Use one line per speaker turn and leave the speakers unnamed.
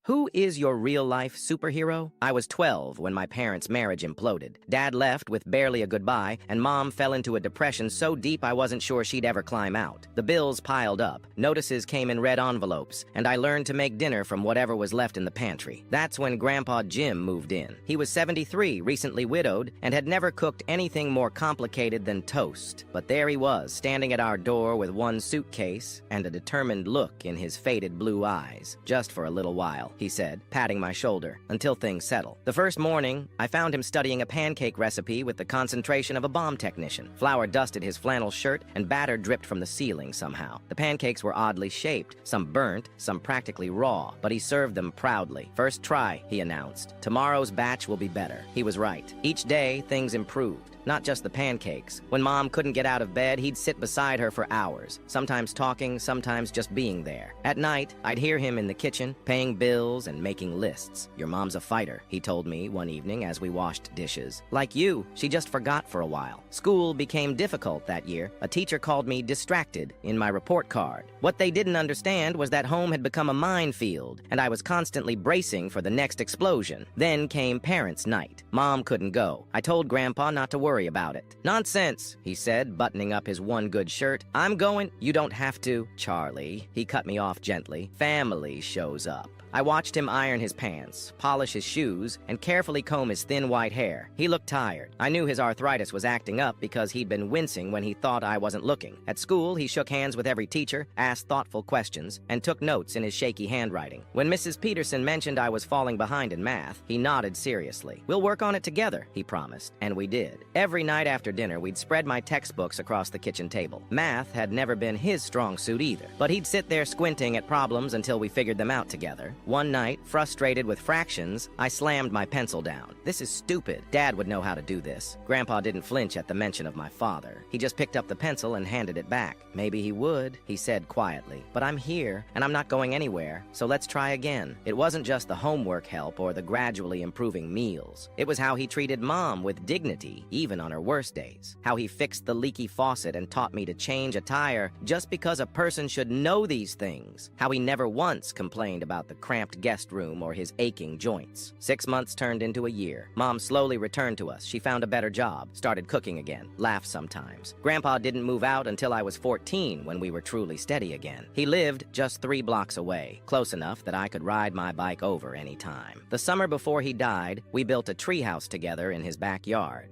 Who is your real-life superhero? I was 12 when my parents' marriage imploded. Dad left with barely a goodbye, and Mom fell into a depression so deep I wasn't sure she'd ever climb out. The bills piled up, notices came in red envelopes, and I learned to make dinner from whatever was left in the pantry. That's when Grandpa Jim moved in. He was 73, recently widowed, and had never cooked anything more complicated than toast. But there he was, standing at our door with one suitcase and a determined look in his faded blue eyes. Just for a little while, he said, patting my shoulder, until things settle. The first morning, I found him studying a pancake recipe with the concentration of a bomb technician. Flour dusted his flannel shirt, and batter dripped from the ceiling somehow. The pancakes were oddly shaped, some burnt, some practically raw, but he served them proudly. "First try," he announced. "Tomorrow's batch will be better." He was right. Each day, things improved. Not just the pancakes. When Mom couldn't get out of bed, he'd sit beside her for hours, sometimes talking, sometimes just being there. At night, I'd hear him in the kitchen, paying bills and making lists. "Your mom's a fighter," he told me one evening as we washed dishes. "Like you, she just forgot for a while." School became difficult that year. A teacher called me distracted in my report card. What they didn't understand was that home had become a minefield, and I was constantly bracing for the next explosion. Then came parents' night. Mom couldn't go. I told Grandpa not to worry about it. "Nonsense," he said, buttoning up his one good shirt. "I'm going." "You don't have to." "Charlie," he cut me off gently. "Family shows up." I watched him iron his pants, polish his shoes, and carefully comb his thin white hair. He looked tired. I knew his arthritis was acting up because he'd been wincing when he thought I wasn't looking. At school, he shook hands with every teacher, asked thoughtful questions, and took notes in his shaky handwriting. When Mrs. Peterson mentioned I was falling behind in math, he nodded seriously. "We'll work on it together," he promised, and we did. Every night after dinner, we'd spread my textbooks across the kitchen table. Math had never been his strong suit either, but he'd sit there squinting at problems until we figured them out together. One night, frustrated with fractions, I slammed my pencil down. "This is stupid. Dad would know how to do this." Grandpa didn't flinch at the mention of my father. He just picked up the pencil and handed it back. "Maybe he would," he said quietly. "But I'm here, and I'm not going anywhere, so let's try again." It wasn't just the homework help or the gradually improving meals. It was how he treated Mom with dignity, even on her worst days. How he fixed the leaky faucet and taught me to change a tire just because a person should know these things. How he never once complained about the cramped guest room or his aching joints. 6 months turned into a year. Mom slowly returned to us. She found a better job, started cooking again, laughed sometimes. Grandpa didn't move out until I was 14 when we were truly steady again. He lived just 3 blocks away, close enough that I could ride my bike over any time. The summer before he died, we built a treehouse together in his backyard.